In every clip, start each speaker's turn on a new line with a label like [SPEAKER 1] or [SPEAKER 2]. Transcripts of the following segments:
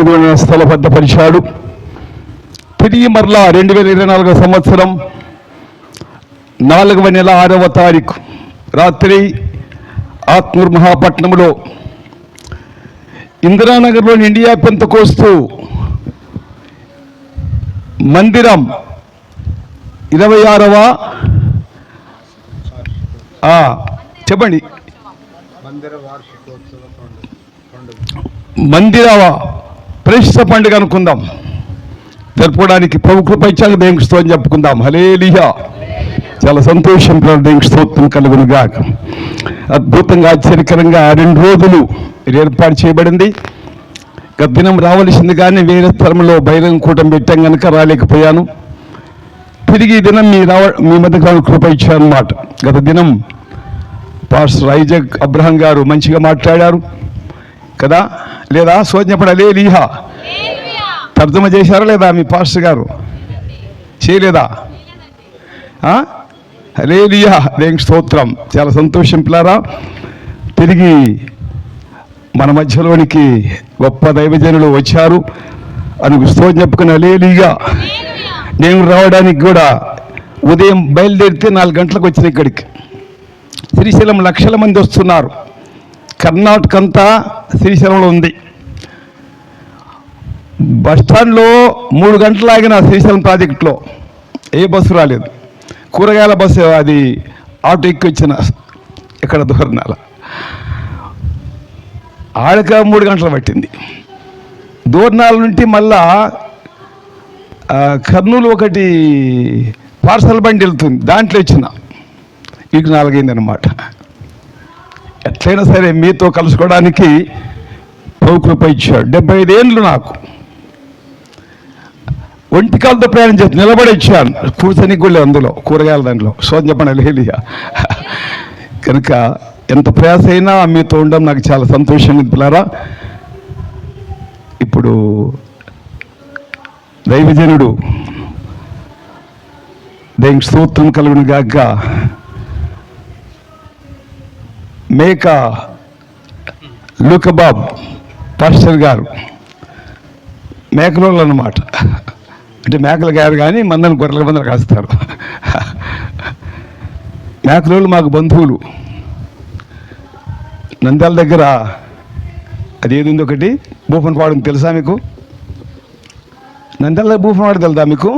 [SPEAKER 1] అనుగుణ స్థలబద్ధపరిచాడు. తిరిగి మరలా 2024 సంవత్సరం 4వ నెల 6వ తారీఖు రాత్రి ఆత్మూరు మహాపట్నంలో ఇందిరానగర్లోని ఇండియా పెంతెకోస్తు మందిరం 26వ చెప్పండి మందిర ప్రతిష్ఠ పండుగ అనుకుందాం, జరుపుకోవడానికి ప్రభు కృప ఇచ్చాక దేవునికి స్తోత్రం చెప్పుకుందాం. హల్లెలూయా. చాలా సంతోషం, దేవునికి స్తోత్రం కలుగునుగా. అద్భుతంగా ఆశ్చర్యకరంగా 2 రోజులు ఏర్పాటు చేయబడింది. గత దినం రావలసింది కానీ వేరే స్థలంలో బహిరంగ కూటం పెట్టాం కనుక రాలేకపోయాను. తిరిగి ఈ దినం మీ మధ్య కృప ఇచ్చారన్నమాట. గత దినం పాస్టర్ ఐజక్ అబ్రహం గారు మంచిగా మాట్లాడారు కదా, లేదా సోజ్ఞపడ లేలీహా తర్జుమా చేశారా లేదా మీ పాస్టర్ గారు? చేయలేదా? హల్లెలూయా, దేవునికి స్తోత్రం. చాలా సంతోషం పిల్లారా. తిరిగి మన మధ్యలోనికి గొప్ప దైవజనులు వచ్చారు అని స్తోత్రం చెప్పుకుని హల్లెలూయా. నేను రావడానికి కూడా ఉదయం బయలుదేరితే 4 గంటలకు వచ్చిన ఇక్కడికి. శ్రీశైలం లక్షల మంది వస్తున్నారు. కర్ణాటక అంతా శ్రీశైలంలో ఉంది. బస్టాండ్లో 3 గంటలు ఆగిన శ్రీశైలం ప్రాజెక్టులో ఏ బస్సు రాలేదు. కూరగాయల బస్సు అది ఆటో ఎక్కి వచ్చిన ఇక్కడ దూరణాల ఆడక 3 గంటలు పట్టింది. దూరణాల నుండి మళ్ళా కర్నూలు ఒకటి పార్సల్ బండి వెళ్తుంది, దాంట్లో వచ్చిన ఇక 4 అయిందనమాట. ఎట్లయినా సరే మీతో కలుసుకోవడానికి కృప ఇచ్చాడు. 75 ఏళ్ళు నాకు. ఒంటికాలతో ప్రయాణం చేసి నిలబడి ఇచ్చాను, కూర్చొని కూడా అందులో కూరగాయల దాంట్లో సోదం చెప్పండి హల్లెలూయా. కనుక ఎంత ప్రయాస అయినా మీతో ఉండడం నాకు చాలా సంతోషంగా పిల్లారా. ఇప్పుడు దైవజనుడు దేవునికి స్తోత్రం కలుగును గాక మేక లూకబాబ్ పాస్టర్ గారు మేకలోళ్ళు అన్నమాట. అంటే మేకలు గారు కానీ మందని గొర్రెల మందలు కాస్తారు. మేకలోళ్ళు మాకు బంధువులు. నంద్యాల దగ్గర అది ఏది ఉంది ఒకటి భూపనపాడు తెలుసా మీకు? నంద్యాల భూపనపాడు తెలుదా మీకు?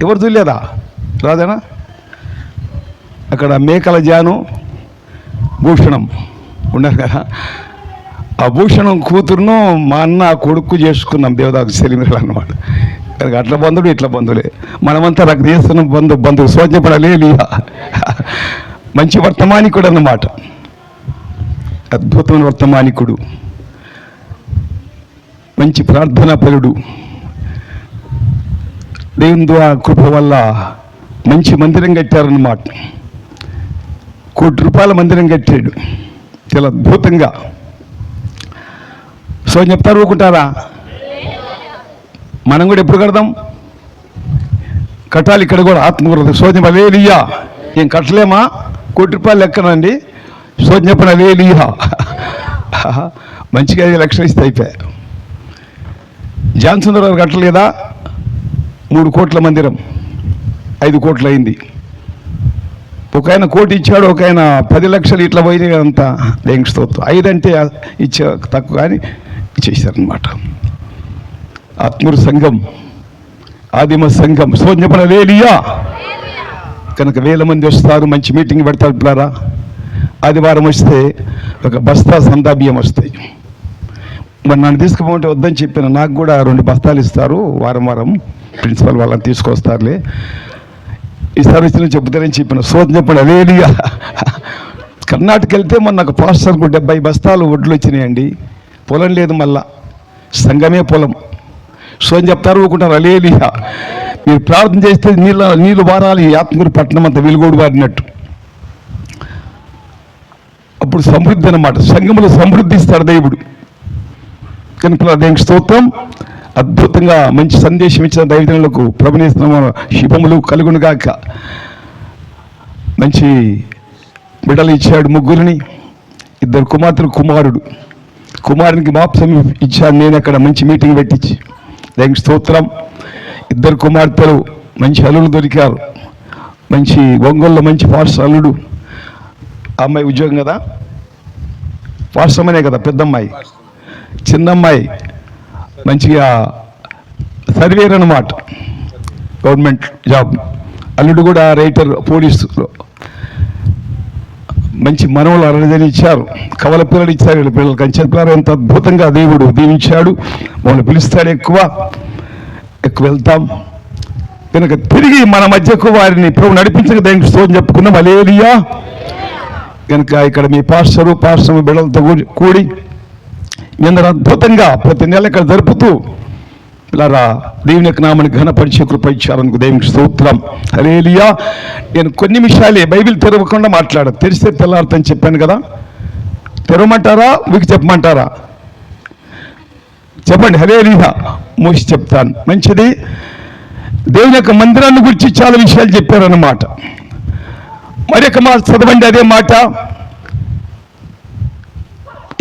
[SPEAKER 1] ఎవరు చూడలేదా? రాదేనా? అక్కడ మేకల జాను భూషణం ఉన్నారు కదా, ఆ భూషణం కూతురును మా అన్న కొడుకు చేసుకున్నాం దేవదాకు సెలిమిరలు అన్నమాట. కనుక అట్లా బంధువులు ఇట్లా బంధువులే, మనమంతా రక్త చేస్తున్న బంధువు సోజ్ఞపడలే లీహా. మంచి వర్తమానికుడు అన్నమాట, అద్భుతమైన వర్తమానికుడు, మంచి ప్రార్థనా పరుడు. దేవుని ద్వారా కృప వల్ల మంచి మందిరం కట్టారన్నమాట. ₹1 కోటి మందిరం కట్టాడు చాలా అద్భుతంగా. సో చెప్తారు ఊరుకుంటారా? మనం కూడా ఎప్పుడు కడదాం? కట్టాలి ఇక్కడ కూడా ఆత్మకూర సోజ్ఞ హల్లెలూయా. ఏం కట్టలేమా? ₹1 కోటి లెక్కనండి. సోజ్ఞ హల్లెలూయా. మంచిగా 5 లక్షలు ఇస్తే అయిపోయాయి. జాన్సన్ గారు కట్టలేదా? 3 కోట్ల మందిరం 5 కోట్లు అయింది. ఒక ఆయన 1 కోటి ఇచ్చాడు, ఒక ఆయన 10 లక్షలు ఇట్లా పోయినాయి అంతా. దేవునికి స్తోత్రం. 5 అంటే ఇచ్చే తక్కువ కానీ ఇచ్చేసారనమాట. ఆత్మూరు సంఘం ఆదిమ సంఘం సోజ్ఞపన హల్లెలూయా. కనుక 1000 మంది వస్తారు, మంచి మీటింగ్ పెడతారు పిల్లారా. ఆదివారం వస్తే ఒక బస్తా సందా బియ్యం వస్తాయి. మరి నన్ను తీసుకుపోతే వద్దని చెప్పిన, నాకు కూడా 2 బస్తాలు ఇస్తారు వారం వారం, ప్రిన్సిపల్ వాళ్ళని తీసుకొస్తారులే, ఈసారి వచ్చిన చెబుతారని చెప్పిన. సోదం చెప్పండి హల్లెలూయా. కర్ణాటక వెళ్తే మొన్న నాకు పాస్టర్కు 70 బస్తాలు వడ్లు వచ్చినాయండి. పొలం లేదు, మళ్ళా సంఘమే పొలం. సోదం చెప్తారు ఊరుకుంటారు హల్లెలూయా. మీరు ప్రార్థన చేస్తే నీళ్ళు వారాలి. ఆత్మకూరు పట్టణం అంతా వెలుగోడు వారినట్టు. అప్పుడు సమృద్ధి అన్నమాట. సంఘములో సమృద్ధి ఇస్తాడు దేవుడు. కనుక దేవునికి స్తోత్రం. అద్భుతంగా మంచి సందేశం ఇచ్చిన దైవజనులకు ప్రభునిస్తున్నాము. శుభములు కలుగునుగాక. మంచి బిడ్డలు ఇచ్చాడు, 3 2 కుమార్తెలు కుమారుడు. కుమారునికి మాంసం ఇచ్చాను నేను అక్కడ మంచి మీటింగ్ పెట్టించి. దానికి స్తోత్రం. 2 కుమార్తెలు మంచి అల్లుడు దొరికారు. మంచి ఒంగోలులో మంచి పాస్టర్ అల్లుడు. అమ్మాయి ఉద్యోగం కదా, పాస్టర్మనే కదా పెద్దమ్మాయి. చిన్నమ్మాయి మంచిగా సర్వేర్ అన్నమాట, గవర్నమెంట్ జాబ్. అల్లుడు కూడా రైటర్, పోలీసులో. మంచి మనవులు 60 ఇచ్చారు. కవల పిల్లలు ఇచ్చారు. వీళ్ళ పిల్లలు కంచె పిల్లలు. ఎంత అద్భుతంగా దేవుడు దీవించాడు. మమ్మల్ని పిలుస్తాడు, ఎక్కువ వెళ్తాం కనుక తిరిగి మన మధ్యకు వారిని ప్రభు నడిపించక దానికి స్తోత్రం చెప్పుకున్నాం. హల్లెలూయా. కనుక ఇక్కడ మీ పాస్టర్ బిడ్డలతో కూడి అందరూ అద్భుతంగా ప్రతి నెల ఇక్కడ జరుపుతూ ఇలా దేవుని యొక్క నామాన్ని ఘనపరిచే కృప ఇచ్చారనుకో దేవునికి స్తోత్రం. హల్లెలూయా. నేను కొన్ని విషయాలే బైబిల్ తెరవకుండా మాట్లాడాను. తెరిస్తే తెల్లారుతని చెప్పాను కదా. తెరవమంటారా మీకు చెప్పమంటారా? చెప్పండి. హల్లెలూయా. మూసి చెప్తాను. మంచిది. దేవుని యొక్క మందిరాన్ని గురించి చాలా విషయాలు చెప్పారన్నమాట. మరి ఒక మాట చదవండి, అదే మాట.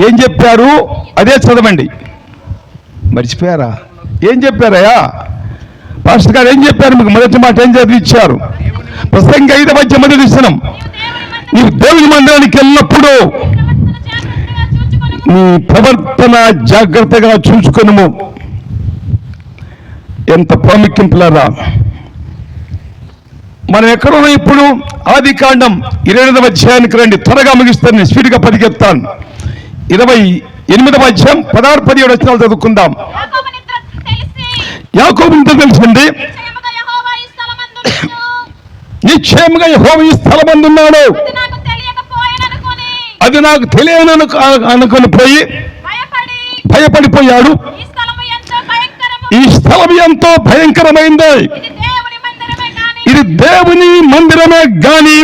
[SPEAKER 1] ఏం చెప్పారు అదే చదవండి. మర్చిపోయారా? ఏం చెప్పారయ్యా పాస్టర్ గారు? ఏం చెప్పారు మీకు? మొదటి మాట ఏం చదివిచ్చారు? ప్రసంగి 5వ మొదటి వచనం. నీవు దేవుని మందిరానికి వెళ్ళినప్పుడు నీ ప్రవర్తన జాగ్రత్తగా చూసుకొనుము. ఎంత ప్రాముఖ్యంపులారా. మనం ఎక్కడున్నాం ఇప్పుడు? ఆదికాండం 28వ అధ్యాయానికి రండి. త్వరగా ముగిస్తాను, నేను స్పీడ్గా పరిగెత్తాను. 28వ అధ్యాయం 16-17 వచనాలు చదువుకుందాం. యాకోబు నిద్ర తెలిసింది, నిశ్చయముగా యెహోవా ఈ స్థలమందున్నాడు, అది నాకు తెలియను అనుకొని పోయి భయపడిపోయాడు. ఈ స్థలం ఎంతో భయంకరమైంది. ఇది దేవుని మందిరమే గాని,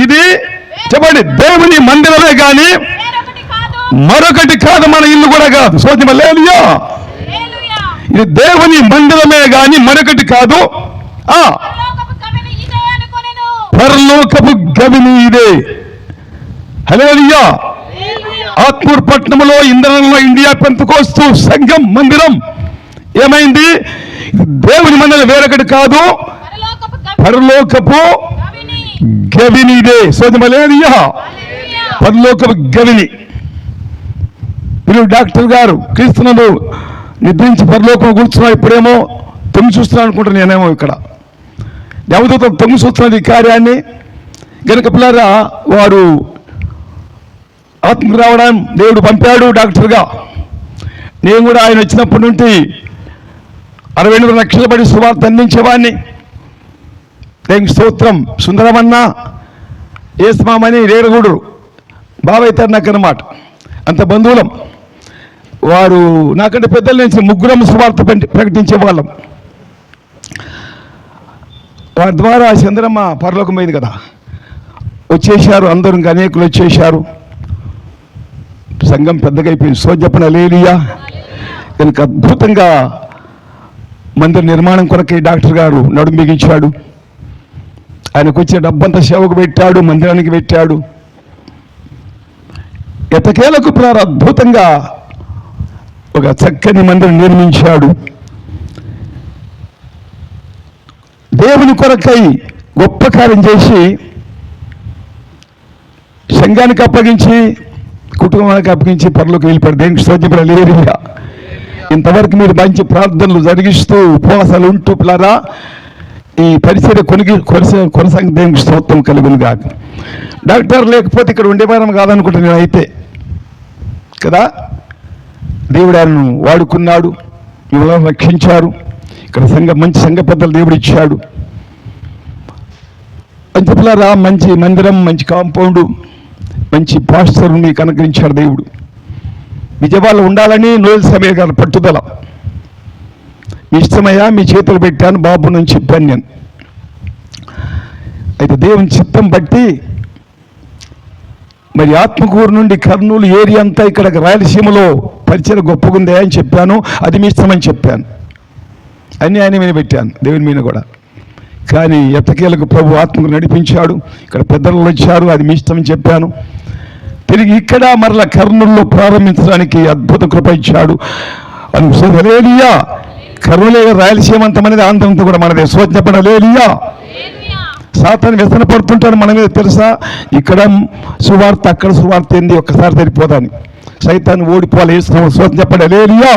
[SPEAKER 1] ఇది చెప్పండి, దేవుని మందిరమే గాని మరొకటి కాదు. మన ఇల్లు కూడా కాదు. సోదమ హల్లెలూయా. ఇది దేవుని మందిరమే గాని మరొకటి కాదు. పరలోకపు గవిని ఇదే. హల్లెలూయా. ఆత్మూర్ పట్టణంలో ఇంధనంలో ఇండియా పెంతెకోస్తు సంఘం మందిరం ఏమైంది? దేవుని మందిరం వేరొకటి కాదు, పరలోకపు గవిని ఇదే. సోదమ హల్లెలూయా. పరలోకపు గవిని. వీళ్ళు డాక్టర్ గారు క్రీస్తునందు నిద్రించి పరలోకం కూర్చున్నాడు. ఇప్పుడేమో తొంగి చూస్తున్నాను అనుకుంటాను నేనేమో. ఇక్కడ దేవదూత తొంగి చూస్తున్నది ఈ కార్యాన్ని. గనుక పిల్లరా, వారు ఆత్మకు రావడం దేవుడు పంపాడు డాక్టర్గా. నేను కూడా ఆయన వచ్చినప్పటి నుండి 62 లక్షల పడి సువార్త అందించేవాడిని. దేవునికి స్తోత్రం. సుందరమన్న, ఏస్మామని, రేడగూడు బాబైతారు నాకు అన్నమాట. అంత బంధువులం. వారు నాకంటే పెద్దల నుంచి 3 సువార్త ప్రకటించే వాళ్ళం. వారి ద్వారా చంద్రమ్మ పరలోకమైంది కదా. వచ్చేసారు అందరూ, ఇంకా అనేకులు వచ్చేసారు. సంఘం పెద్దగా అయిపోయింది. సో చెప్పిన హల్లెలూయా. కనుక అద్భుతంగా మందిర నిర్మాణం కొరకే డాక్టర్ గారు నడుము బిగించాడు. ఆయనకు వచ్చే డబ్బంతా సేవకు పెట్టాడు, మందిరానికి పెట్టాడు. ఎతకేలకు అద్భుతంగా ఒక చక్కని మందిరం నిర్మించాడు. దేవుని కొరకై గొప్ప కార్యం చేసి సంఘానికి అప్పగించి కుటుంబానికి అప్పగించి పరలోకి వెళ్ళిపోయాడు. దేవునికి స్తోత్రం. హల్లెలూయా. ఇంతవరకు మీరు మంచి ప్రార్థనలు జరిగిస్తూ ఉపవాసాలు ఉంటూ పిల్లరా ఈ పరిచర్య కొనసాగి దేవునికి స్తోత్రం కలుగును గాక. డాక్టర్ లేకపోతే ఇక్కడ ఉండేవారం కాదనుకుంటున్నా నేను అయితే కదా. దేవుడు ఆయనను వాడుకున్నాడు, మిమ్మల్ని రక్షించారు. ఇక్కడ మంచి సంఘ పెద్దలు దేవుడు ఇచ్చాడు. పంచపిల్లరా, మంచి మందిరం, మంచి కాంపౌండ్, మంచి పాస్టర్ మీకు అనుగ్రహించాడు దేవుడు. విజయవాడలో ఉండాలని నోయల్ సమయ గారి పట్టుదల. మీ ఇష్టమయ్యా, మీ చేతులు పెట్టాను బాబు నుంచి చెప్పాను నేను. అయితే దేవుని చిత్తం బట్టి మరి ఆత్మకూరు నుండి కర్నూలు ఏరియా అంతా ఇక్కడ రాయలసీమలో పరిచయం గొప్పగుందే అని చెప్పాను. అది మీ ఇష్టమని చెప్పాను. అన్నీ ఆయన మీద పెట్టాను, దేవుని మీద కూడా. కానీ ఎత్తకేలకు ప్రభు ఆత్మకు నడిపించాడు. ఇక్కడ పెద్దలు వచ్చారు, అది మీ ఇష్టమని చెప్పాను. తిరిగి ఇక్కడ మరలా కర్నూలులో ప్రారంభించడానికి అద్భుత కృప ఇచ్చాడు. హల్లెలూయా. కర్నూలు రాయలసీమ అంతా మనది, ఆంధ్రంతో కూడా మనదే. సోచపడ హల్లెలూయా. సాతాను వ్యసన పడుతుంటాడు మన మీద, తెలుసా? ఇక్కడ సువార్త అక్కడ సువార్త ఏంది, ఒక్కసారి సరిపోదాని సైతాన్ని ఓడిపోవాలి. సోచపడ హల్లెలూయా.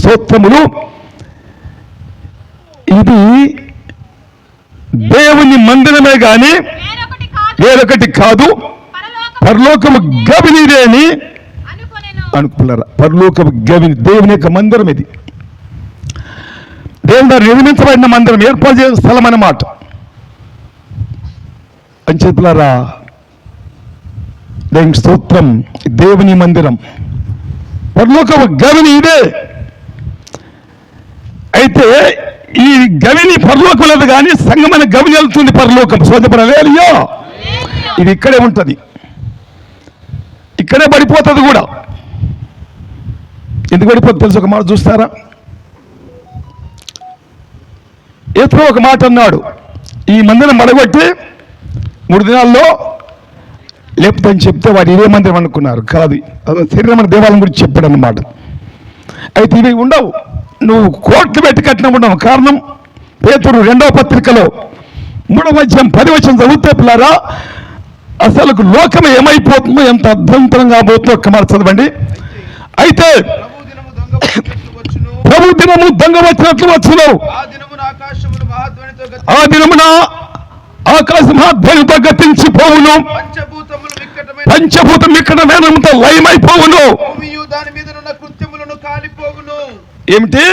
[SPEAKER 1] స్తోత్రములు. ఇది దేవుని మందిరమే గాని వేరొకటి కాదు. పరలోకము గవినిదేని అనుకున్నారా? పరలోకము గవిని దేవుని యొక్క మందిరం ఇది. దేవుని ద్వారా నిర్మించబడిన మందిరం, ఏర్పాటు చేసిన స్థలం అన్నమాట. అని చెప్పులారా, దేవుని స్తోత్రం. దేవుని మందిరం, పరలోకము గవిని ఇదే. అయితే ఈ గవిని పరలోకం లేదు కానీ సంగమైన గవిని వెళ్తుంది పరలోకం. సోదపడలేరియో, ఇది ఇక్కడే ఉంటుంది, ఇక్కడే పడిపోతుంది కూడా. ఎందుకు పడిపోతుంది తెలుసు? ఒక మాట చూస్తారా? ఏదో ఒక మాట అన్నాడు, ఈ మందిరం మడగొట్టి 3 దినాల్లో లేపుతని చెప్తే వాడు ఇదే మందిరం అనుకున్నారు. కాదు, శరీరమైన దేవాలయం గురించి చెప్పాడు అన్నమాట. అయితే ఇవి ఉండవు, నువ్వు కోట్లు పెట్టి కట్టిన ఉండవు. కారణం పేతురు 2వ పత్రికలో 3వ అధ్యాయం 10వ వచనం చదివితే పిల్లారా, అసలు లోకం ఏమైపోతుందో, ఎంత అద్భుతంగా పోతుందో ఒక్క మాట చదవండి. అయితే ప్రభు దినము దొంగ వచ్చినట్లు వచ్చును, ఆ దినమున ఆకాశ మహాధ్వనితో గతించిపోవును, పంచభూతం ఇక్కడ వేదంతో లయమైపోవును. ఏమిటి?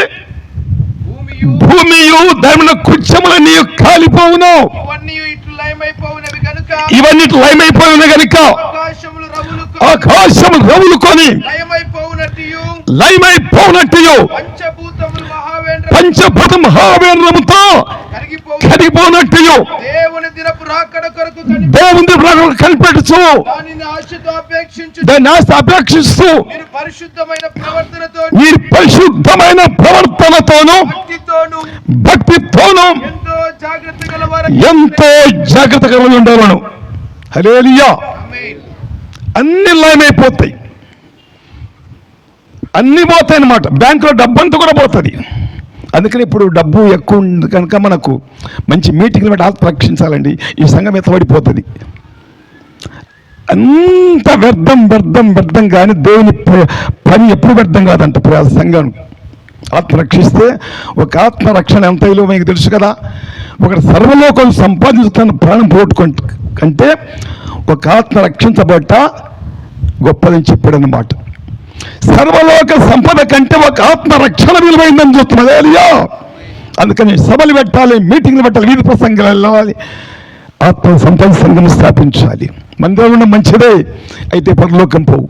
[SPEAKER 1] భూమియు దాని కృత్యములన్నీ కాలిపోవును. ఇవన్నీ లయమైపోయిన కనుక ఆకాశము రవులుకొని లయమైపోనట్టు పంచభూత మహావేంద్రముతో కరిగిపోనట్టు దేవుని దినపు రాకడ కనిపెట్టచ్చు. దాన్ని అపేక్షిస్తూ మీరు పరిశుద్ధమైన ప్రవర్తనతోను భక్తితోను ఎంతో జాగ్రత్తగా ఉండవలను. హల్లెలూయా. అన్ని లయమైపోతాయి, అన్ని పోతాయి అన్నమాట. బ్యాంకులో డబ్బంతా కూడా పోతుంది. అందుకని ఇప్పుడు డబ్బు ఎక్కువ ఉంది కనుక మనకు మంచి మీటింగ్లు పెట్టి ఆత్మ రక్షించాలండి. ఈ సంఘం ఎత్తబడిపోతుంది. అంత వ్యర్థం కానీ దేవుని పని ఎప్పుడు వ్యర్థం కాదంట. సంఘం ఆత్మ రక్షిస్తే, ఒక ఆత్మ రక్షణ ఎంత విలువ మీకు తెలుసు కదా. ఒకటి సర్వలోకం సంపాదించుతున్న ప్రాణం పోగొట్టుకుంటే కంటే ఒక ఆత్మ రక్షించబట్ట గొప్పదని చెప్పాడు అన్నమాట. సర్వలోక సంపద కంటే ఒక ఆత్మ రక్షణ విలువైందని చూస్తున్నది. అయ్యో, అందుకని సభలు పెట్టాలి, మీటింగ్లు పెట్టాలి, వీధి ప్రసంగాలు వెళ్ళాలి, ఆత్మ సంపద సంఘం స్థాపించాలి. మందిరం ఉన్న మంచిదే, అయితే పరలోకం పోవు.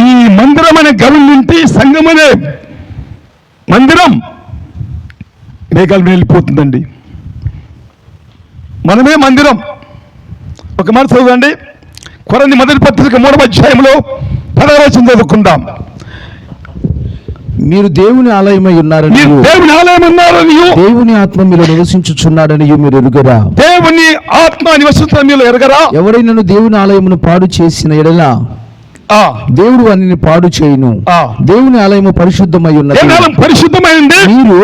[SPEAKER 1] ఈ మందిరం అనే గవి నుండి సంఘం అనే మందిరం మేఘాలు వెళ్ళిపోతుందండి. మనమే మందిరం. ఒక మాట చదవండి, కొరంథీ మొదటి పత్రిక 3వ అధ్యాయంలో 10వ వచనం చదువుకుందాం.
[SPEAKER 2] మీరు దేవుని ఆలయమై ఉన్నారని, దేవుని ఆత్మ మీలో నివసించుచున్నాడని మీరు ఎరుగరా?
[SPEAKER 1] దేవుని ఆత్మ నివసించడం మీలో ఎరుగరా?
[SPEAKER 2] ఎవరైనా దేవుని ఆలయమును పాడు చేసిన ఎడల దేవుడు వానిని పాడు చేయును. దేవుని ఆలయము పరిశుద్ధమై ఉన్నది,
[SPEAKER 1] పరిశుద్ధమైంది, మీరు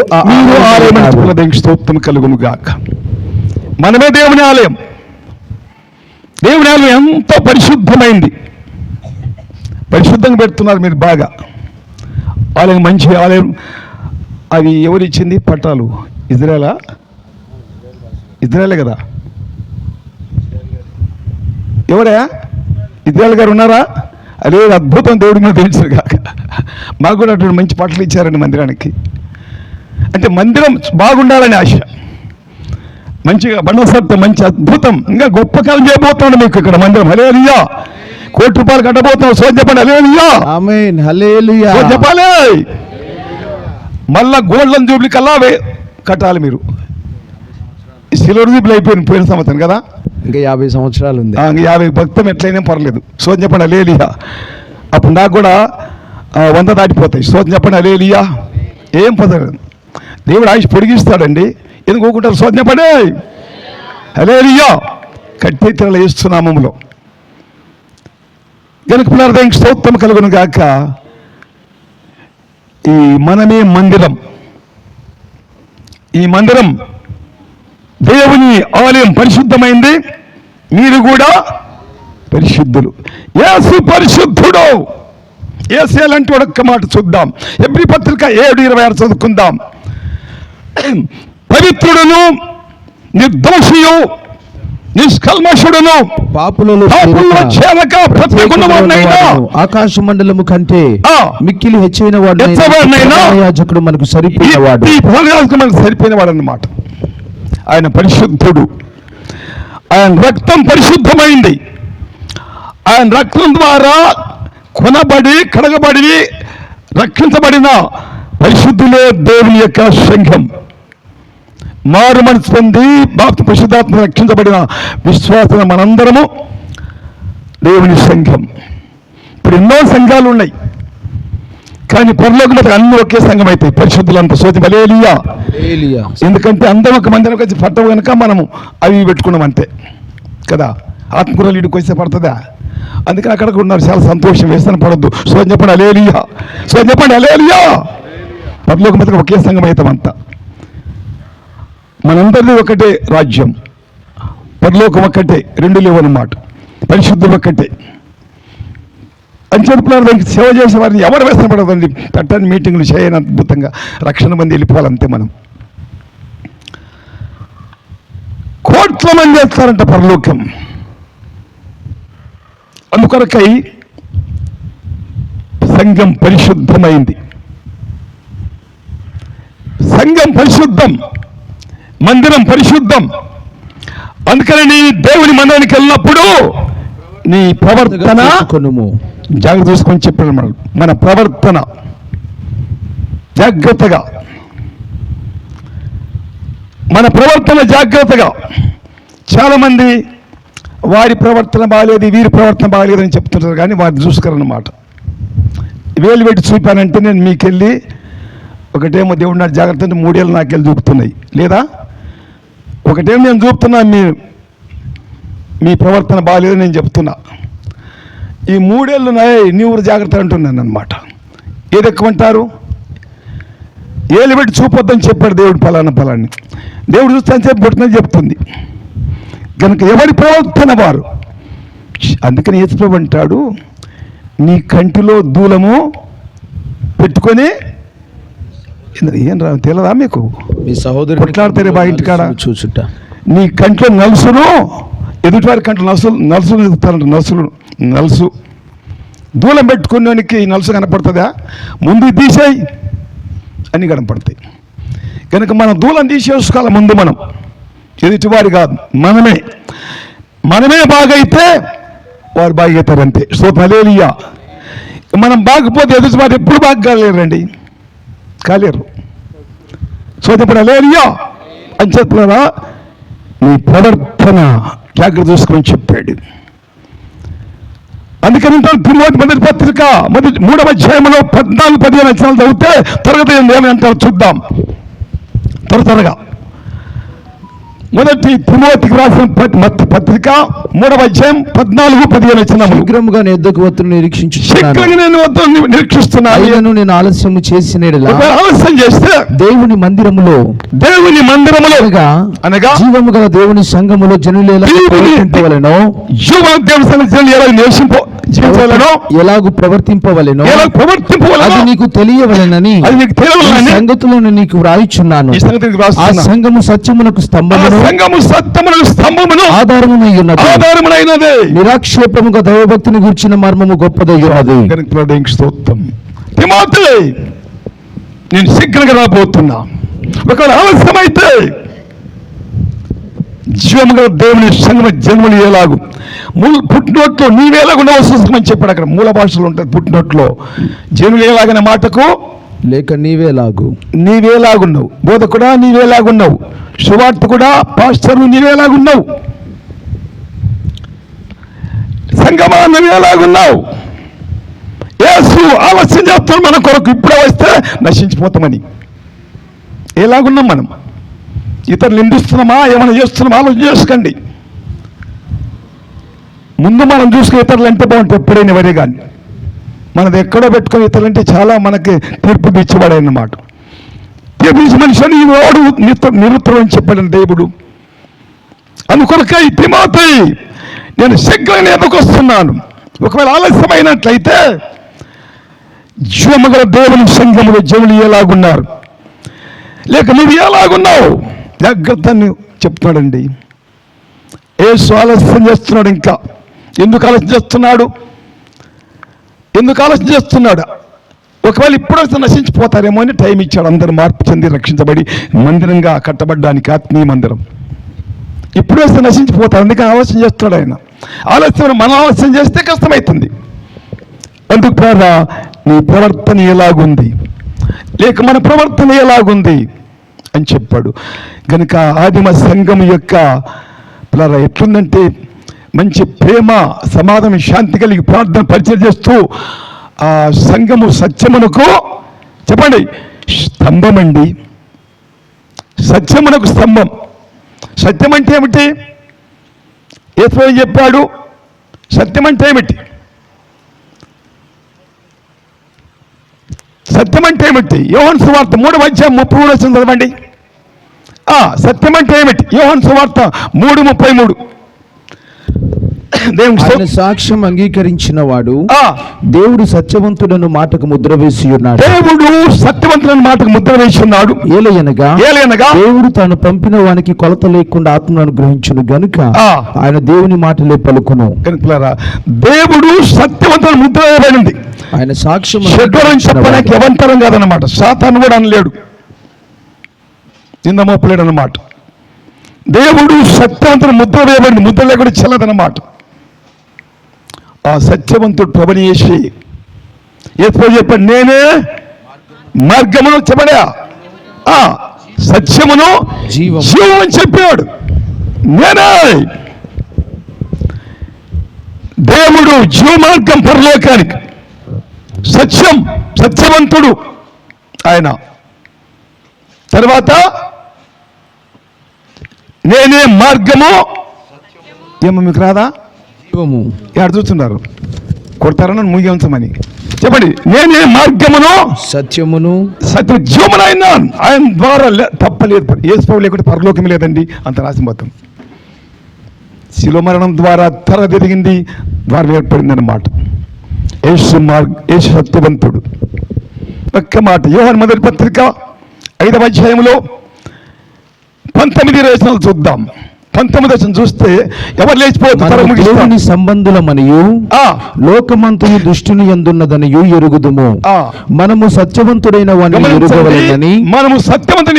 [SPEAKER 1] స్తోత్రం కలుగును గాక. మనమే దేవుని ఆలయం. దేవుని ఆలయం ఎంతో పరిశుద్ధమైంది. పరిశుద్ధంగా పెడుతున్నారు మీరు బాగా. ఆలయం మంచి ఆలయం. అవి ఎవరిచ్చింది పట్టాలు? ఇజ్రాయేలే కదా. ఎవరా? ఇజ్రాయేల్ గారు ఉన్నారా? అదే అద్భుతం, దేవుడి మీద తెలుసు కాక. మాకు కూడా అటువంటి మంచి పట్టలు ఇచ్చారండి మందిరానికి. అంటే మందిరం బాగుండాలని ఆశ. మంచిగా బండసత్త మంచి అద్భుతం, ఇంకా గొప్ప కాలం చేయబోతున్నాడు మీకు ఇక్కడ మందిరం. హల్లెలూయా. ₹1,00,000 కట్టబోతున్నాం. సో చెప్పండి హల్లెలూయా.
[SPEAKER 2] ఆమేన్. హల్లెలూయా.
[SPEAKER 1] సో చెప్పాలి. మళ్ళా గోల్డెన్ జూబ్లీ కల్లా కట్టాలి మీరు. సిల్వర్ జూబ్లీ అయిపోయింది పోయిన సంవత్సరం కదా.
[SPEAKER 2] ఇంకా 50 సంవత్సరాలు ఉంది.
[SPEAKER 1] 50 భక్తం ఎట్లయినా పర్లేదు. సో చెప్పండి హల్లెలూయా. అప్పుడు నాకు కూడా 100 దాటిపోతాయి. సో చెప్పండి హల్లెలూయా. ఏం పదలేదు, దేవుడు ఆయుష్ పొడిగిస్తాడండి. ఎందుకు ఊకుంటారు? సో చెప్పండి హల్లెలూయా. కట్టె తెరలు వేస్తున్నామంలో గనుక పునరుద్ధరణకి స్తోత్రం కలుగును గాక. ఈ మనమే మందిరం, ఈ మందిరం దేవుని ఆలయం పరిశుద్ధమైంది, మీరు కూడా పరిశుద్ధులు. యేసు పరిశుద్ధుడు. యేసు లాంటి ఒక్క మాట చూద్దాం. ఎబ్రీ పత్రిక 7:26 చదువుకుందాం. పవిత్రుడును, నిర్దోషియు, నిష్కల్మషుడును,
[SPEAKER 2] పాపులలో
[SPEAKER 1] చేరక ప్రత్యేకమునైనా
[SPEAKER 2] ఆకాశ మండలము కంటే మిక్కిలి హెచ్చైన వాడు యాజకుడు మనకు సరిపోయిన వాడు.
[SPEAKER 1] మనకు సరిపోయిన వాడు అన్నమాట. ఆయన పరిశుద్ధుడు. ఆయన రక్తం పరిశుద్ధమైంది. ఆయన రక్తం ద్వారా కొనబడి కడగబడి రక్షించబడిన పరిశుద్ధులే దేవుని యొక్క సంఘం. మారు మనసు పొంది బాప్తి పరిశుద్ధాత్మ రక్షించబడిన విశ్వాసం మనందరము దేవుని సంఘం. ఇప్పుడు ఎన్నో సంఘాలు ఉన్నాయి, కానీ పరలోకంలో అన్ని ఒకే సంఘం అవుతాయి. పరిశుద్ధులంతా సోతి హల్లెలూయా. ఎందుకంటే అందరం ఒక మందిరం వచ్చి పట్టవు కనుక మనము అవి పెట్టుకున్నాం అంతే కదా. ఆత్మకూరలు ఇడికి వస్తే పడుతుందా? అందుకని అక్కడికి ఉన్నారు. చాలా సంతోషం, వేస్తన పడద్దు. సో చెప్పండి హల్లెలూయా, సో చెప్పండి హల్లెలూయా. పరలోకం మీద ఒకే సంఘం అవుతాం అంతా. మనందరిది ఒకటే రాజ్యం, పరలోకం ఒక్కటే, రెండు లేవు అన్నమాట. పరిశుద్ధులు ఒక్కటే. అంచెడుపులారు దానికి సేవ చేసే వారిని ఎవరు వేస్తన పడదండి. పెట్టని మీటింగ్లు చేయని అద్భుతంగా రక్షణ మంది వెళ్ళిపోవాలంతే. మనం కోట్ల మంది చేస్తారంట పరలోకం. అందుకొరకై సంఘం పరిశుద్ధమైంది. సంఘం పరిశుద్ధం, మందిరం పరిశుద్ధం. అందుకని నీ దేవుని మందిరానికి వెళ్ళినప్పుడు నీ ప్రవర్తన జాగ్రత్త చూసుకొని చెప్పాడు. మన ప్రవర్తన జాగ్రత్తగా, మన ప్రవర్తన జాగ్రత్తగా. చాలామంది వారి ప్రవర్తన బాగాలేదు, వీరి ప్రవర్తన బాగాలేదని చెప్తుంటారు, కానీ వారిని చూసుకోరన్నమాట. వేలు పెట్టి చూపానంటే నేను మీకెళ్ళి ఒకటేమో దేవుడు నాడు జాగ్రత్త అంటే 3 ఏళ్ళు నాకెళ్ళి చూపుతున్నాయి, లేదా ఒకటేమో నేను చూపుతున్నా మీ ప్రవర్తన బాగాలేదని నేను చెప్తున్నా. ఈ 3 ఏళ్ళు నీవు జాగ్రత్త అంటున్నాను అనమాట. ఏది ఎక్కువంటారు? ఏళ్ళు పెట్టి చూపొద్దని చెప్పాడు దేవుడు. ఫలాన్ని దేవుడు చూస్తాను చెప్పి పుట్టినది చెప్తుంది కనుక ఎవరి ప్రవర్తన వారు. అందుకని యేసుప్రభు అంటాడు, నీ కంటిలో దూలము పెట్టుకొని ఏం రా తెలదా మీకు?
[SPEAKER 2] మీ సహోదరు
[SPEAKER 1] కొట్లాడతారే బా ఇంటికాడ
[SPEAKER 2] చూచుట.
[SPEAKER 1] నీ కంట్లో నలుసును, ఎదుటివారి కంట్లో నలుసులు ఎదుగుతారంట. నలుసు దూలం పెట్టుకునేవానికి నలుసు కనపడుతుందా? ముందు తీసేయి అన్నీ కనపడతాయి. కనుక మనం దూలం తీసేసుకోవాలి ముందు. మనం ఎదుటివారి కాదు, మనమే బాగైతే వారు బాగైతారంతే. సో హల్లెలూయా. మనం బాగపోతే ఎదుటివారు ఎప్పుడు బాగా కాలేరు. సో ఇప్పుడు హల్లెలూయా అని చెప్పలేదా? నీ ప్రవర్తన జాగ్రత్త చూసుకొని చెప్పాడు. అందుకని తిమోతి మొదటి పత్రిక 3వ అధ్యాయంలో 14-15 వచనాలు చదివితే త్వరగా ఏమి అంటారు చూద్దాం. త్వరగా మొదటి తిమోతికి రాసిన పత్రిక 3వ అధ్యాయం 14-15 వచనాలు.
[SPEAKER 2] శీఘ్రముగా నేను ఎద్దకు వత్తును నిరీక్షిస్తున్నాను. నేను ఆలస్యం
[SPEAKER 1] చేస్తే దేవుని మందిరములో అనగా
[SPEAKER 2] జీవము గల దేవుని సంఘములో జనులు ఎలాగూ ప్రవర్తింపవలెనో అది నీకు తెలియవలెనని సంగతులను నీకు వ్రాయిచున్నాను. ఆ సంఘము సత్యమునకు స్తంభమును ఆధారమునైనది. నిరాక్షేపముగా దైవభక్తిని గురించిన మర్మము గొప్పదయ్యున్నది.
[SPEAKER 1] నేను శీఘ్రంగా రాబోతున్నా. ఒకవేళ ఆలస్యమైతే జీవముగా దేవుని సంగమ జన్మలు ఎలాగు పుట్టినోట్లో నీవేలాగున్నావు చూసుకోమని చెప్పాడు. అక్కడ మూల భాషలు ఉంటుంది. పుట్టినోట్లో జనులు ఎలాగనే మాటకు
[SPEAKER 2] లేక నీవేలాగున్నావు.
[SPEAKER 1] బోధకుడా నీవేలాగున్నావు. సువార్త కూడా పాస్టర్లు నీవేలాగున్నావు. సంగమా నువ్వేలాగున్నావు. యేసు ఆలస్యం చేస్తాను మన కొరకు. ఇప్పుడే వస్తే నశించిపోతామని. ఎలాగున్నాం మనం? ఇతరులు నిందిస్తున్నామా, ఏమైనా చేస్తున్నామా? ఆలోచన చేసుకోండి. ముందు మనం చూసుకుని ఇతరులు అంటే బాగుంటుంది ఎప్పుడైనా ఎవరే కానీ మనది ఎక్కడో పెట్టుకుని ఇతరులు అంటే చాలా మనకి తీర్పు తీర్చబడే అన్నమాట. తీర్పు మనిషిని ఈ వాడు నిరుత్తరం అని చెప్పాడు దేవుడు. అందుకొరకై తిమోతి నేను శీఘ్రంగా ఎదుకొస్తున్నాను. ఒకవేళ ఆలస్యమైనట్లయితే జీవముగల దేవుని సంఘములో జనులు ఎలాగున్నారు, లేక నువ్వు ఎలాగున్నావు జాగ్రత్త అని చెప్తున్నాడండి. యేసు ఆలస్యం చేస్తున్నాడు. ఇంకా ఎందుకు ఆలస్యం చేస్తున్నాడు? ఒకవేళ ఇప్పుడు వస్తే నశించిపోతారేమో అని టైం ఇచ్చాడు. అందరూ మార్పు చెంది రక్షించబడి మందిరంగా కట్టబడ్డానికి, ఆత్మీయ మందిరం. ఇప్పుడు వస్తే నశించిపోతారు, అందుకని ఆలస్యం చేస్తున్నాడు ఆయన. ఆలస్యం మనం ఆలస్యం చేస్తే కష్టమవుతుంది. అందుకు ప్రారా నీ ప్రవర్తన ఎలాగుంది, లేక మన ప్రవర్తన ఎలాగుంది అని చెప్పాడు. కనుక ఆదిమ సంఘం యొక్క ప్రారా ఎట్లుందంటే మంచి ప్రేమ, సమాధానం, శాంతి కలిగి ప్రార్థన పరిచయం చేస్తూ ఆ సంఘము సత్యమునకు చెప్పండి స్తంభం అండి. సత్యమునకు స్తంభం. సత్యం అంటే ఏమిటి? యేసు చెప్పాడు. సత్యం అంటే ఏమిటి? సత్యం అంటే ఏమిటి? యోహాను సువార్త 3:33 చదవండి. సత్యం అంటే ఏమిటి? యోహాను సువార్త 3:33.
[SPEAKER 2] ఆయన సాక్ష్యం అంగీకరించిన వాడు దేవుడు సత్యవంతుడను మాటకు ముద్ర వేసి ఉన్నాడు.
[SPEAKER 1] దేవుడు సత్యవంతుడను మాటకు ముద్ర వేసి ఉన్నాడు.
[SPEAKER 2] ఏలయనగా దేవుడు తాను పంపిన వానికి కొలత లేకుండా ఆత్మను అనుగ్రహించును గనుక ఆయన దేవుని మాటలే పలుకును.
[SPEAKER 1] దేవుడు సత్యవంతుడు ముద్ర వేయబడింది.
[SPEAKER 2] ఆయన సాక్ష్యం
[SPEAKER 1] చెప్పడానికి ఎవంతరం కాదన్నమాట. సాతాను కూడా అనలేడు, నింద మోపలేడు అన్నమాట. దేవుడు సత్యవంతుడు ముద్ర వేయబడింది. ముద్ర లేకుండా చెల్లదన్నమాట. ఆ సత్యవంతుడు ప్రభుని చేసి ఎప్పుడు చెప్పాడు, నేనే మార్గమును చెప్పడా, సత్యమును జీవం అని చెప్పాడు. నేనే దేవుడు జీవ మార్గం పరలోకానికి. సత్యవంతుడు ఆయన. తర్వాత నేనే మార్గము. ఏమో మీకు రాదా? ఎక్కడ చూస్తున్నారు? కొడతారని ముగించమని చెప్పండి. నేనే మార్గమును
[SPEAKER 2] సత్యమును
[SPEAKER 1] జీవమును ఆయన ద్వారా తప్పలేదు. యేసు లేకుంటే పరలోకమే లేదండి. అంత రాసిపోతాం. శిలువ మరణం ద్వారా తర తిరిగింది, ద్వారా ఏర్పడింది అన్నమాట. యేసు సత్యవంతుడు. ఒక్క మాట యోహాను మొదటి పత్రిక 5వ అధ్యాయంలో 19 వచనాలు చూద్దాం. 19 వచనం చూస్తే ఎవరు లేచిపోతారు?
[SPEAKER 2] సంబంధులమనియు లోకమంతయు దుష్టుని యందున్నదనియు ఎరుగుదుము. మనము సత్యవంతుడైన వానిని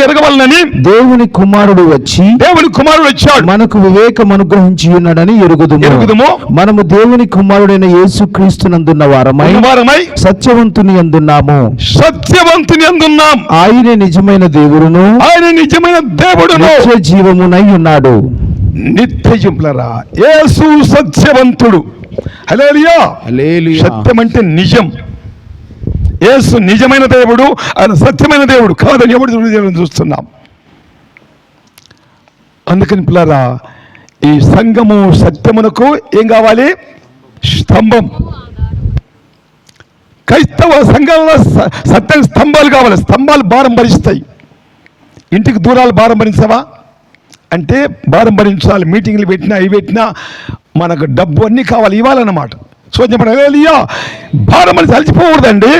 [SPEAKER 2] ఎరుగవలెనని, దేవుని కుమారుడు వచ్చాడు మనకు వివేకం అనుగ్రహించి ఉన్నాడని ఎరుగుదుము. మనము దేవుని కుమారుడైన యేసుక్రీస్తునందున్న వారమై సత్యవంతుని యందున్నాము. ఆయనే నిజమైన దేవుడును, నిత్య జీవమునై ఉన్నాడు.
[SPEAKER 1] నిత్యజంలరా యేసు సత్యవంతుడు. హల్లెలూయా. సత్యం అంటే నిజం. యేసు నిజమైన దేవుడు, ఆయన సత్యమైన దేవుడు కాదని ఎవడు చూస్తున్నాం. అందుకని పిల్లరా ఈ సంఘము సత్యమునకు ఏం కావాలి? స్తంభం. క్రైస్తవ సంఘంలో సత్యం స్తంభాలు కావాలి. స్తంభాలు భారం భరిస్తాయి. ఇంటికి దూరాలు భారం భరించవా అంటే భారం భరించాలి. మీటింగ్లు పెట్టినా ఇవి పెట్టినా మనకు డబ్బు అన్నీ కావాలి, ఇవ్వాలన్నమాట. సో చెప్పండి భారం భరించి అలసిపోకూడదండి.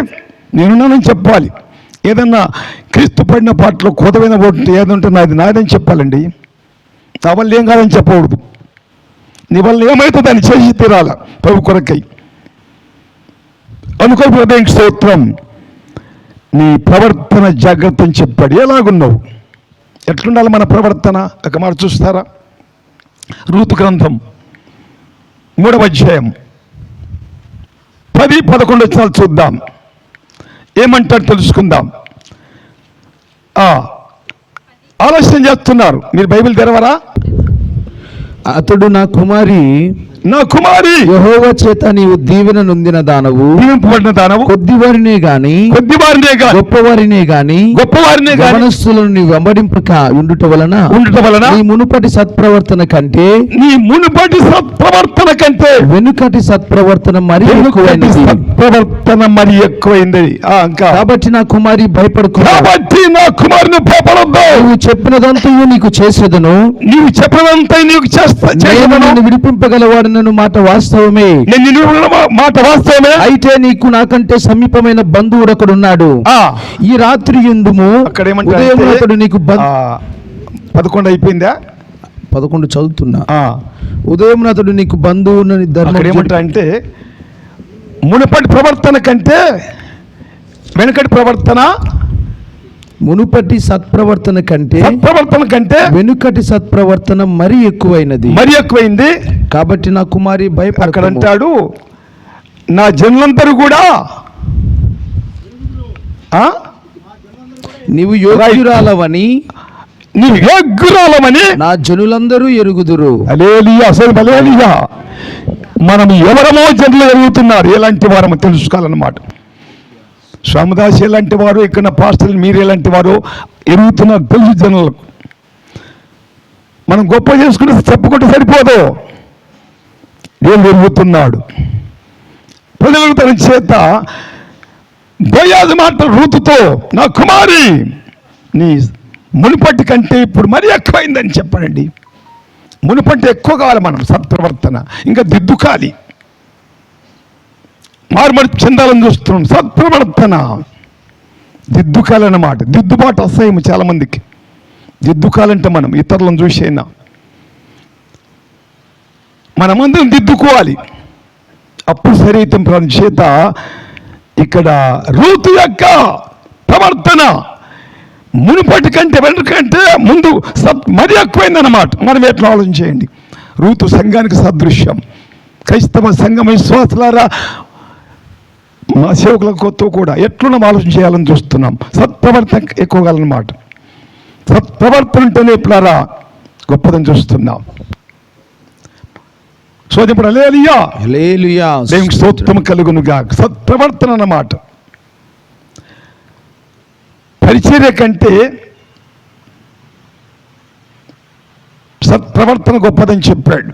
[SPEAKER 1] నేనున్నానని చెప్పాలి. ఏదన్నా క్రీస్తు పడిన పాటలో కొత్తమైన ఓటు ఏదంటే నాది నాదని చెప్పాలండి. నా వల్ల ఏం కాదని చెప్పకూడదు. నీ వల్ల ఏమైతే దాన్ని చేసి తీరాల ప్రభు కొరకై. అనుకో హృదయం స్తోత్రం. నీ ప్రవర్తన జాగ్రత్త అని చెప్పాడు. ఎలాగున్నావు? ఎట్లుండాలి మన ప్రవర్తన? ఒక మాట చూస్తారా? రూతు గ్రంథం 3వ అధ్యాయం 10-11 వచనాలు చూద్దాం. ఏమంటాడు తెలుసుకుందాం. ఆలస్యం చేస్తున్నారు. మీరు బైబిల్ తెరవరా?
[SPEAKER 2] అతడు నా కుమారి
[SPEAKER 1] నా కుమారి
[SPEAKER 2] యెహోవా చేత నీవు దీవెన నొందిన దానవు,
[SPEAKER 1] దీవింపబడిన దానవు,
[SPEAKER 2] కొద్దివారినే గాని గొప్పవారినే గాని యవనస్తులను నీ వెంబడింపక ఉండుట వలన నీ మునుపటి సత్ప్రవర్తన కంటే వెనుకటి సత్ప్రవర్తన మరి
[SPEAKER 1] ఎక్కువైంది.
[SPEAKER 2] కాబట్టి నా కుమారి భయపడకు, నువ్వు చెప్పినదంతయు నీకు చేసేదను,
[SPEAKER 1] నీవు చెప్పినదంతా నీకు
[SPEAKER 2] చేస్తాను, విడిపింపగలవాడు నన్ను మాట వాస్తవమే,
[SPEAKER 1] మాట వాస్తవమే.
[SPEAKER 2] అయితే నీకు నాకంటే సమీపమైన బంధువుడు అక్కడ ఉన్నాడు, ఈ రాత్రి ఎందుము అతడు నీకు
[SPEAKER 1] 11 అయిపోయిందా?
[SPEAKER 2] 11 చదువుతున్నా. ఉదయం అతడు నీకు బంధువుని
[SPEAKER 1] ఏమంటా అంటే మునుపటి ప్రవర్తన కంటే వెనుకటి ప్రవర్తన,
[SPEAKER 2] మునుపటి సత్ప్రవర్తన కంటే వెనుకటి సత్ప్రవర్తన మరి ఎక్కువైంది. కాబట్టి నా కుమారి
[SPEAKER 1] భయపడకంటాడు. నా జనులందరూ కూడా
[SPEAKER 2] నీవు యోగ్యురాలవని నా జనులందరూ ఎరుగుదురు.
[SPEAKER 1] హల్లెలూయా. మనం ఎవరమో జనులు ఎరుగుతున్నారు, ఎలాంటి వారమో తెలుసుకోవాలన్నమాట. స్వామిదాస్ ఎలాంటి వారు, ఇక్కడ పాస్టర్లు మీరు ఎలాంటి వారు ఎరుగుతున్నారు తెలుసు జనులకు. మనం గొప్ప చేసుకుంటే చెప్పుకుంటే సరిపోదు, ఏం ఎరుగుతున్నాడు. ప్రజలకు తన చేత బోయాజు మాటలు రూతుతో, నా కుమారి నీ మునుపటి కంటే ఇప్పుడు మరీ ఎక్కువైందని చెప్పండి. మునుపటి ఎక్కువ కావాలి మనం సత్ప్రవర్తన, ఇంకా దిద్దుకాలి, మార్మడి చెందాలని చూస్తున్నాం. సత్ప్రవర్తన దిద్దుకాలన్నమాట. దిద్దుబాటు అసహ్యం చాలా మందికి. దిద్దుకాలంటే మనం ఇతరులను చూసైనా మనమందరం దిద్దుకోవాలి, అప్పుడు సరైతం చేత ఇక్కడ రూతు యొక్క ప్రవర్తన మునుపటి కంటే వెనుకంటే ముందు మరీ ఎక్కువైందన్నమాట. మనం ఎట్లా ఆలోచించేయండి. రూతు సంఘానికి సదృశ్యం. క్రైస్తవ సంఘం విశ్వాసులారా, మా సేవకులతో కూడా ఎట్లున్నా ఆలోచన చేయాలని చూస్తున్నాం. సత్ప్రవర్తన ఎక్కువగాలన్నమాట. సత్ప్రవర్తన ఉంటేనే ఇట్లారా గొప్పదని చూస్తున్నాం. సో ఇప్పుడు హల్లెలూయా, దేవునికి స్తోత్రం కలుగునుగా. సత్ప్రవర్తన అన్నమాట. పరిచర్య కంటే సత్ప్రవర్తన గొప్పదని చెప్పాడు.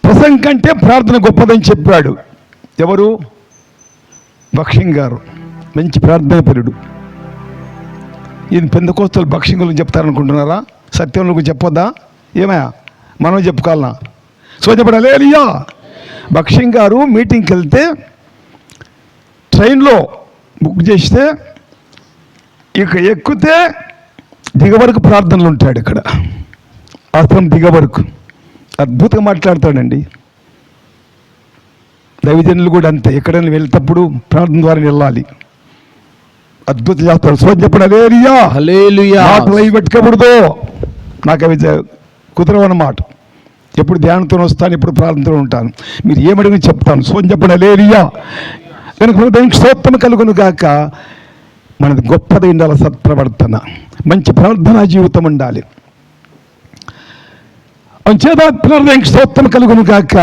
[SPEAKER 1] ప్రసంగం కంటే ప్రార్థన గొప్పదని చెప్పాడు. ఎవరు? భక్ష్యం గారు. మంచి ప్రార్థనాపరుడు. ఈయన పెందకోస్తలు భక్ష్యం గురించి చెప్తారనుకుంటున్నారా? సత్యం గురించి చెప్పొద్దా? ఏమయ్యా మనం చెప్పుకోవాలన్నా? సో చెప్పండి హల్లెలూయా. భక్ష్యం గారు మీటింగ్కి వెళ్తే ట్రైన్లో బుక్ చేస్తే ఇక ఎక్కితే దిగవరకు ప్రార్థనలు ఉంటాడు. ఇక్కడ ఆశ్రమం దిగవరకు అద్భుతంగా మాట్లాడతాడండి. దైవజనులు కూడా అంతే, ఎక్కడైనా వెళ్తేప్పుడు ప్రార్థన ద్వారా వెళ్ళాలి. అద్భుతం చేస్తాడు. సో చెప్పండి హల్లెలూయా. మాటలు అవి పెట్టుకోకూడదు, నాకు అవి కుదరవన్నమాట. ఎప్పుడు ధ్యానంతో వస్తాను, ఎప్పుడు ప్రార్థనతో ఉంటాను. మీరు ఏమడిగినా చెప్తాను. సో చెప్పండి హల్లెలూయా. కనుక హృదయానికి స్తోత్రం కలుగును గాక. మనది గొప్పది ఉండాలి సత్ప్రవర్తన, మంచి ప్రార్థనా జీవితం ఉండాలి. అంచేత హృదయానికి స్తోత్రం కలుగును గాక.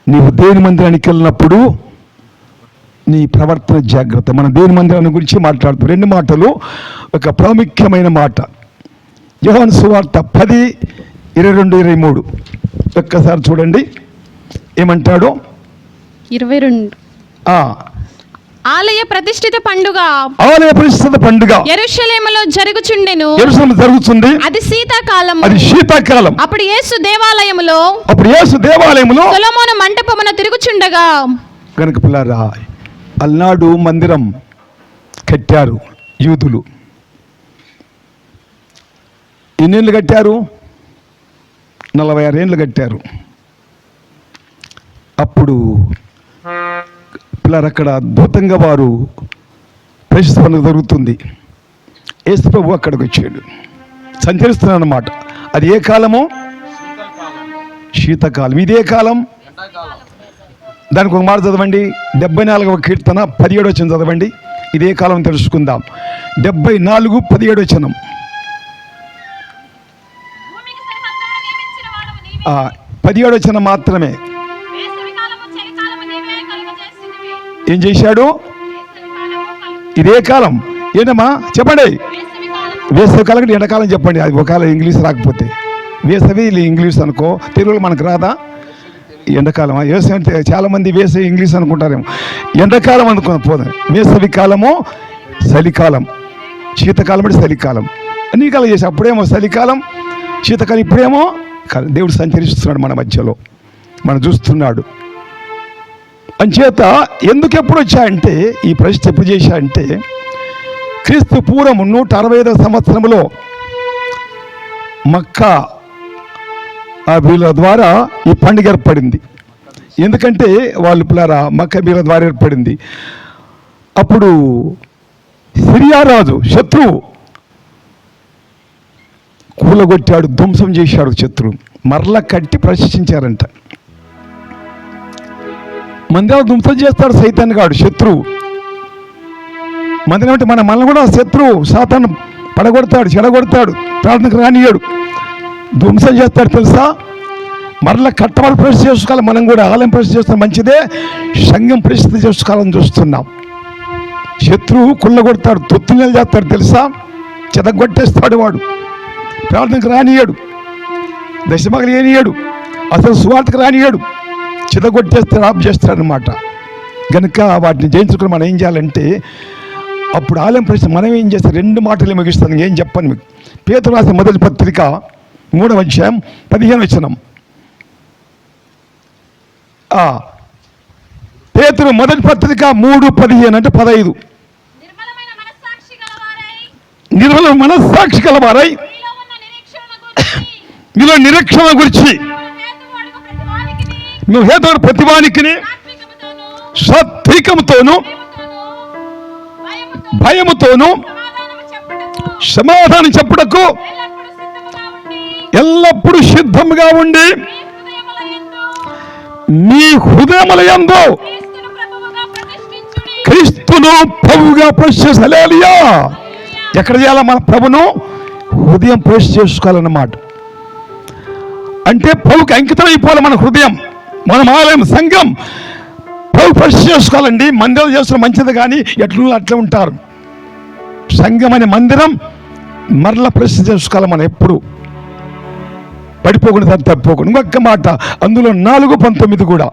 [SPEAKER 1] నీవు దేవుని మందిరానికి వెళ్ళినప్పుడు నీ ప్రవర్తన జాగ్రత్త. మన దేవుని మందిరాన్ని గురించి మాట్లాడుతూ 2 మాటలు, ఒక ప్రాముఖ్యమైన మాట. యోహాను సువార్త 10:22-23 ఒక్కసారి చూడండి. ఏమంటాడు?
[SPEAKER 3] 22. ఆలయ ప్రతిష్ఠిత పండుగ యెరూషలేములో జరుగుచుండెను. అది శీతాకాలం. అప్పుడు యేసు దేవాలయములో సొలొమోను మంటపమున తిరుగుచుండగా.
[SPEAKER 1] గనుక పిల్లారా, అల్నాడు మందిరం కట్టారు యూదులు. ఎన్నేళ్ళు కట్టారు? 46 ఏళ్ళు కట్టారు. అప్పుడు పిల్లలు అక్కడ అద్భుతంగా వారు ప్రతిష్ఠ పండుగ జరుగుతుంది. యేసు ప్రభు అక్కడికి వచ్చాడు, సంచరిస్తున్నాడు అన్నమాట. అది ఏ కాలము? శీతకాలం. ఇదే కాలం. దానికి ఒక మాట చదవండి. 74వ కీర్తన 17వ వచనం చదవండి. ఇదే కాలం తెలుసుకుందాం. 74:17. 17 వచనం మాత్రమే. ఏం చేశాడు? ఇదే కాలం ఏంటమ్మా చెప్పండి. వేసవి కాలం అంటే ఎండాకాలం చెప్పండి. అది ఒకవేళ ఇంగ్లీష్ రాకపోతే వేసవి ఇంగ్లీష్ అనుకో, తెలుగులో మనకు రాదా? ఎండాకాలం. వేసవి అంటే చాలామంది వేసవి ఇంగ్లీష్ అనుకుంటారేమో, ఎండాకాలం అనుకున్న పోదాం. వేసవి కాలము, చలికాలం, శీతకాలం అంటే చలికాలం, అన్ని కాలం చేసి అప్పుడేమో చలికాలం, శీతకాలం, ఇప్పుడేమో కాలం. దేవుడు సంచరిస్తున్నాడు మన మధ్యలో, మనం చూస్తున్నాడు. అంచేత ఎందుకు ఎప్పుడు వచ్చాయంటే, ఈ ప్రశ్న ఎప్పుడు చేశాయంటే, క్రీస్తు పూర్వం 165వ సంవత్సరంలో మక్కా వీళ్ళ ద్వారా ఈ పండుగ ఏర్పడింది. ఎందుకంటే వాళ్ళు పిల్లరా మక్కా వీళ్ళ ద్వారా ఏర్పడింది. అప్పుడు సిరియా రాజు శత్రువు కూలగొట్టాడు, ధ్వంసం చేశాడు. శత్రువు మరల కట్టి ప్రశ్నించారంట. మందిరం ధ్వంసం చేస్తాడు సైతాన్ గాడు, శత్రువు. మందిరం అంటే మనల్ని కూడా శత్రువు సాతాను పడగొడతాడు, చెడగొడతాడు, ప్రార్థనకు రానియాడు, ధ్వంసం చేస్తాడు తెలుసా. మరలా కట్టమని ప్రశ్న చేసుకోవాలి. మనం కూడా ఆలయం ప్రశ్న చేస్తాం, మంచిదే. సంఘం ప్రశ్న చేసుకోవాలని చూస్తున్నాం. శత్రువు కుళ్ళగొడతాడు, తొత్తులు చేస్తాడు తెలుసా, చెదగొట్టేస్తాడు. వాడు ప్రార్థనకు రానియాడు, దశమగలు ఏనియాడు, అసలు సువార్తకు రానియాడు, చెదగొట్టేస్తాడు, ఆఫ్ చేస్తాడు అన్నమాట. కనుక వాటిని జయించుకుని మనం ఏం చేయాలంటే, అప్పుడు ఆలయం ప్రశ్న మనం ఏం చేస్తాం? 2 మాటలు ముగిస్తాను, ఏం చెప్పను మీకు. పేతురు రాసిన మొదటి పత్రిక 3వ అధ్యాయం 15వ వచనం. పేతురు మొదటి పత్రిక 3:15 అంటే 15. నిర్మల మనస్సాక్షి కలవారై మీలో నిరీక్షణ గురించి నువ్వు హేతువు ప్రతివానికి సాత్వికముతోను భయముతోను సమాధానం చెప్పుటకు ఎల్లప్పుడూ సిద్ధంగా ఉండి మీ హృదయములయందు క్రీస్తును ప్రభువుగా ప్రతిష్ఠించు. హల్లెలూయా. ఎక్కడ చేయాలా? మన ప్రభును హృదయం ప్రతిష్ఠ చేసుకోవాలన్నమాట. అంటే ప్రభుకి అంకితం అయిపోవాలి మన హృదయం, మనం ఆలయం సంఘం ప్రభు ప్రతిష్ఠ చేసుకోవాలండి. మందిరం చేస్తున్న మంచిది, కానీ ఎట్లా అట్లా ఉంటారు. సంఘం అనే మందిరం మరలా ప్రతిష్ఠ చేసుకోవాలి మనం, ఎప్పుడు పడిపోకుండా తప్పిపోకుండా. ఇంకొక మాట అందులో 4:19 కూడా,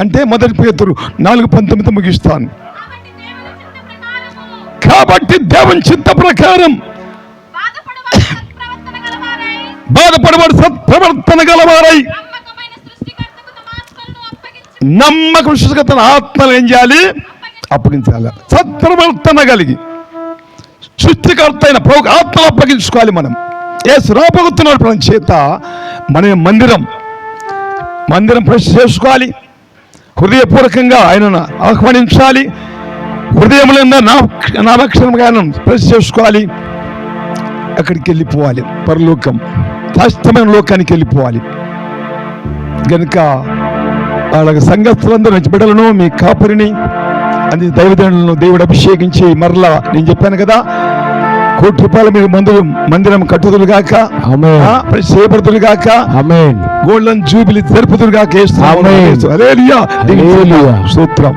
[SPEAKER 1] అంటే మొదటి పేతురు 4:19 ముగిస్తాను. కాబట్టి దేవుని చిత్త ప్రకారం బాధపడబడి సత్ప్రవర్తన గలవారై నమ్మకం సృష్టికర్తన ఆత్మలు ఏం చేయాలి? అప్పగించాలి. సత్ప్రవర్తన కలిగి సృష్టికర్త అయిన ప్రభు ఆత్మలు అప్పగించుకోవాలి. మనం యేసు రాబోతున్నాడు మన చేత. మన మందిరం ప్రశ్న చేసుకోవాలి, హృదయపూర్వకంగా ఆయనను ఆహ్వానించాలి, హృదయంలో నామక్షరంగా ఆయన ప్రశ్న చేసుకోవాలి. అక్కడికి వెళ్ళిపోవాలి, పరలోకం, శాశ్వతమైన లోకానికి వెళ్ళిపోవాలి. కనుక అలాగే సంఘస్థులందరూ బిడ్డలను, మీ కాపరిని, అది దైవజనులను దేవుడు అభిషేకించి మరలా నేను చెప్పాను కదా, ₹1,00,00,000 మీరు మందిరం కట్టుదులు గాక, చేయబడుతులు గాక, గోల్డెన్ జూబిలీ జరుపుదురు గాక. హల్లెలూయా. సూత్రం.